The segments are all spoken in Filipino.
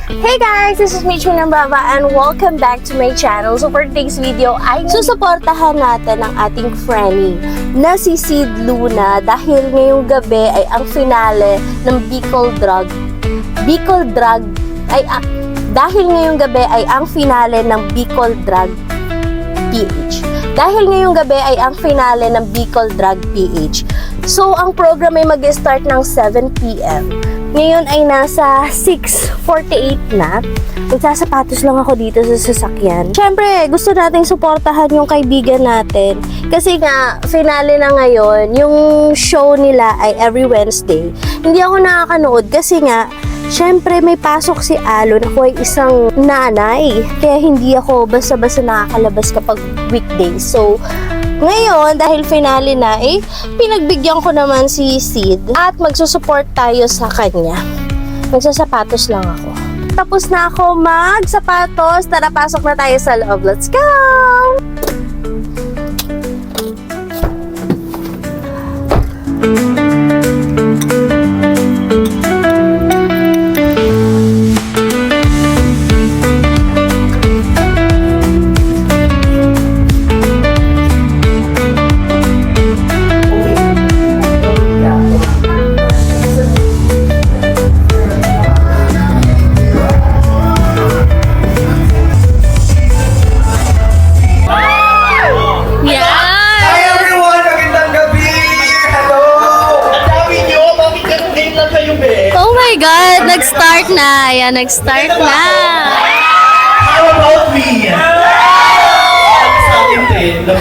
Hey guys! This is Michu Nambaba and welcome back to my channel. So for today's video ay susuportahan natin ang ating Frenny na si Sid Luna dahil ngayong gabi ay ang finale ng Bicol Drag dahil ngayong gabi ay ang finale ng Bicol Drag PH. Dahil ngayong gabi ay ang finale ng Bicol Drag PH. So ang program ay mag-start ng 7 PM. Ngayon ay nasa 6:48 na. Magsasapatos lang ako dito sa sasakyan. Siyempre, gusto nating suportahan yung kaibigan natin. Kasi nga, finale na ngayon. Yung show nila ay every Wednesday. Hindi ako nakakanood kasi nga, siyempre may pasok si Alon. Ako ay isang nanay. Kaya hindi ako basta-basta nakakalabas kapag weekdays. So, ngayon, dahil finale na, pinagbigyan ko naman si Sid at magsusupport tayo sa kanya. Magsasapatos lang ako. Tapos na ako magsapatos. Tara, pasok na tayo sa loob. Let's go! Nag-start na. Ayan, nag-start na. How about me? Diba?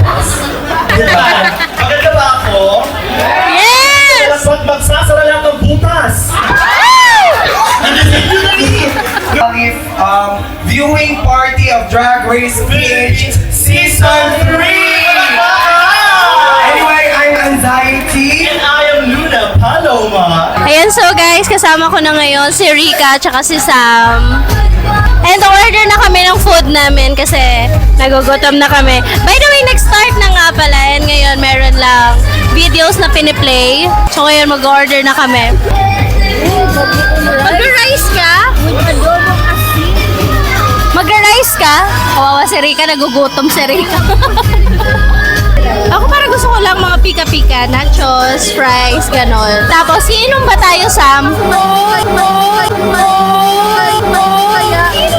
Maganda ba ako? Yes! Ba't magsasara lang ng butas? Viewing party of Drag Race PH Season 3! Anyway, I'm Anxiety. And I am Luna Paloma. Ayan, so guys, kasama ko na ngayon si Rika at si Sam. And order na kami ng food namin kasi nagugutom na kami. By the way, nag-start na nga pala. And ngayon, meron lang videos na piniplay. So ngayon, mag-order na kami. Mag-rice ka? Mag-rice ka? Kawawa si Rika, nagugutom si Rika. Ako parang gusto ko lang mga pika-pika, nachos, fries, ganon. Tapos, iinom ba tayo, Sam?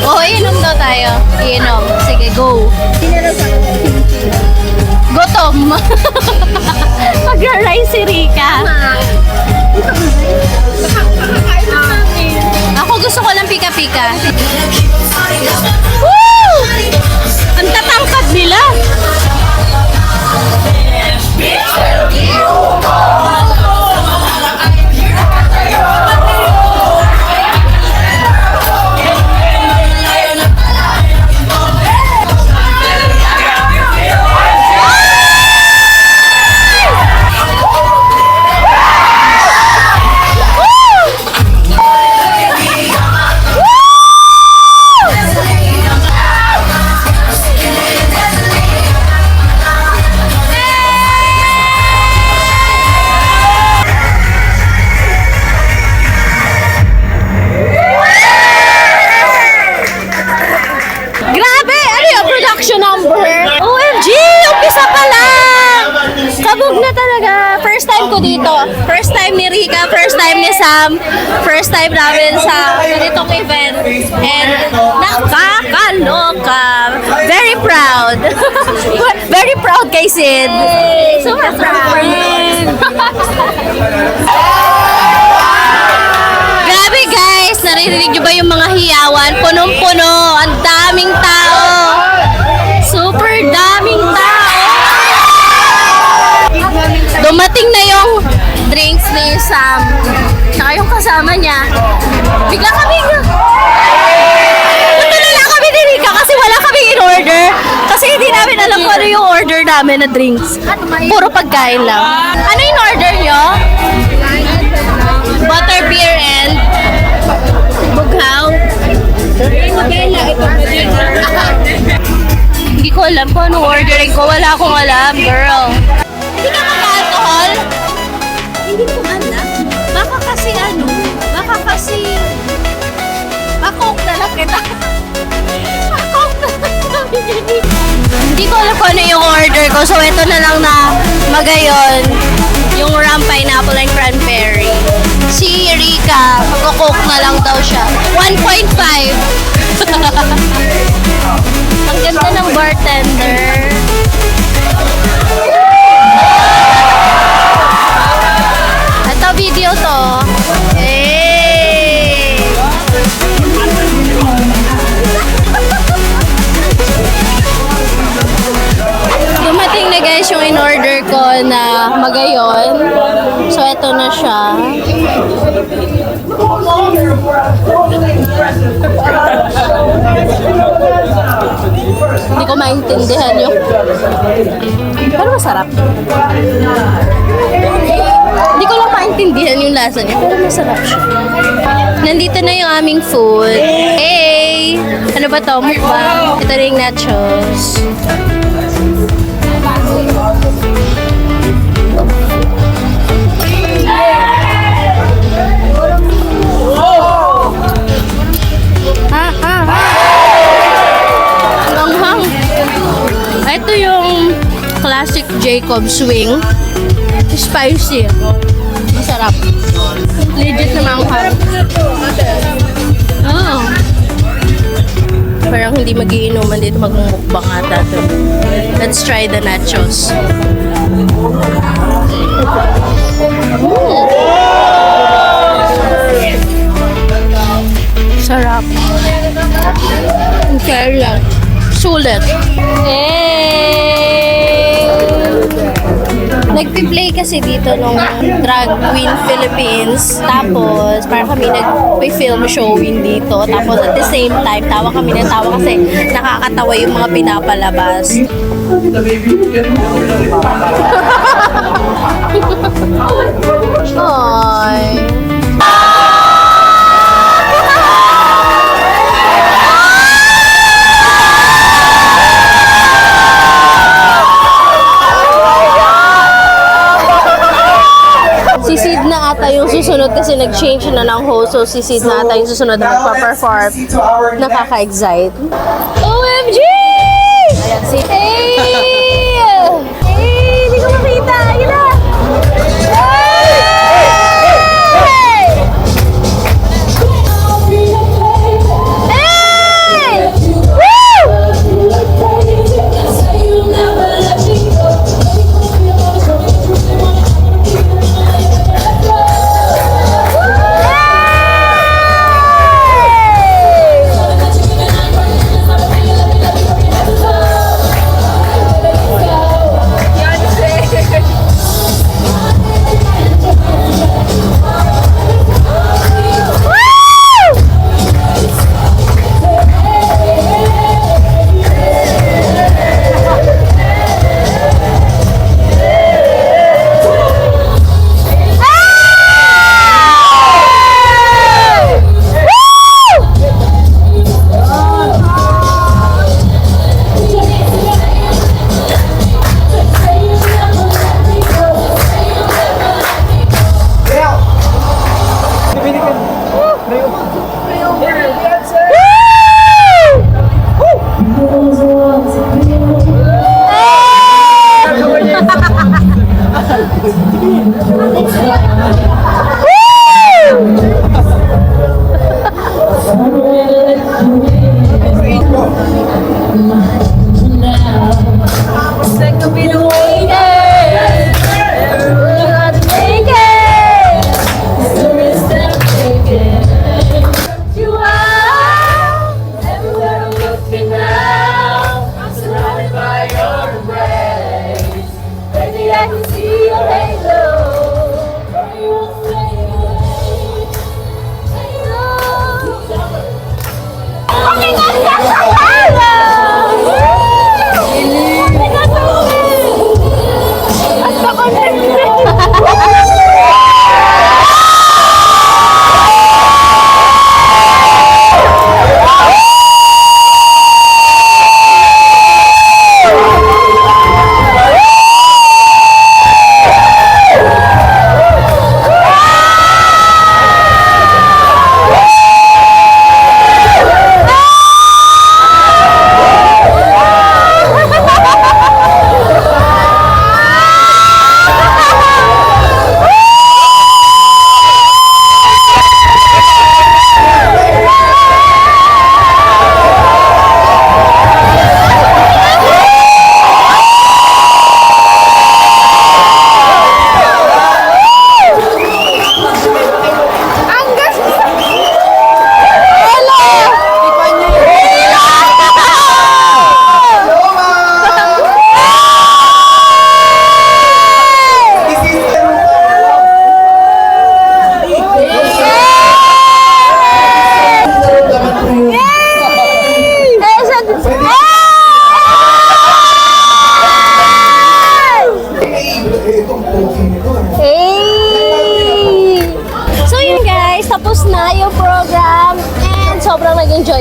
Oo, iinom daw tayo. Iinom. Sige, go. Gutom. Mag-rice si Rika. Ako gusto ko lang pika-pika. Woo! Ang tatangkad nila. Kabog na talaga. First time ko dito. First time ni Rika, first time ni Sam, first time namin sa ganitong event. And nakakaloka. Very proud. Very proud kay Sid. Super proud. Grabe guys, naririnig nyo ba yung mga hiyawan? Punong-puno. Ang daming tao. Super daming tao. Dumating na yung drinks ni Sam. Tsaka yung kasama niya. Bigla kaming natulala kami ni Rika kasi wala kaming in-order. Kasi hindi namin alam kung ano yung order namin na drinks. Puro pagkain lang. Ano yung order nyo? Butterbeer and bughaw. Hindi ko alam kung anong ordering ko. Wala akong alam, girl. Hindi ka mag-alcohol? Hindi ko man na. Baka kasi Coke na lang. Hindi ko alam kung ano yung order ko. So, ito na lang na magayon. Yung ram pineapple and cranberry. Si Rika, magko-coke na lang daw siya. 1.5. Ang ganda ng bartender. Ito video to. Hey! Dumating na guys yung in-order ko na magayon. So, eto na siya. Hindi ko maintindihan yung... Pero masarap. Hindi ko lang maintindihan yung lasa niya, pero masarap siya. Nandito na yung aming food. Hey! Ano ba to? Mukbang. Ito na yung nachos. Langhang. Ito yung classic Jacob's wing. Spicy. Masarap. Legit na manghang. Oh. Parang hindi magiinuman dito, magmumukbang ata to. Let's try the nachos. Sarap. Okay lang. Sulit. Nagpi-play kasi dito nung Drag Queen Philippines. Tapos, parang kami nag-film showing dito. Tapos, at the same time, tawa kami ng tawa kasi nakakatawa yung mga pinapalabas. Ay. Si Sid na ata yung susunod kasi nag-change na ng host. So, si Sid na ata yung susunod na magpa-perform. Nakaka-excite. OMG! Ayan, si... Hey! Hey! Hindi ko makita. Ayun na!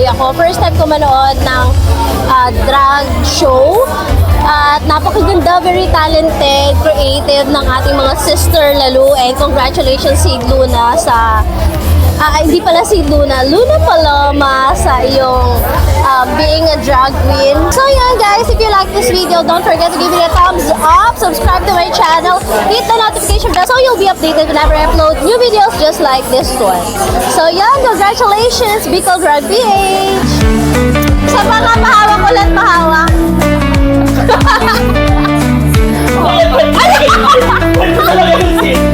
ako. First time ko manood ng drag show. At napakaganda, very talented, creative ng ating mga sister Lalu. And congratulations si Luna sa... hindi pala si Luna Paloma sa iyong being a drag queen. So yan guys, if you like this video, don't forget to give it a thumbs up, subscribe to my channel, hit the notification bell so you'll be updated whenever I upload new videos just like this one. So yan, congratulations, Bicol Drag PH! Sa mga pahawak ulit, pahawak! Ano talaga yung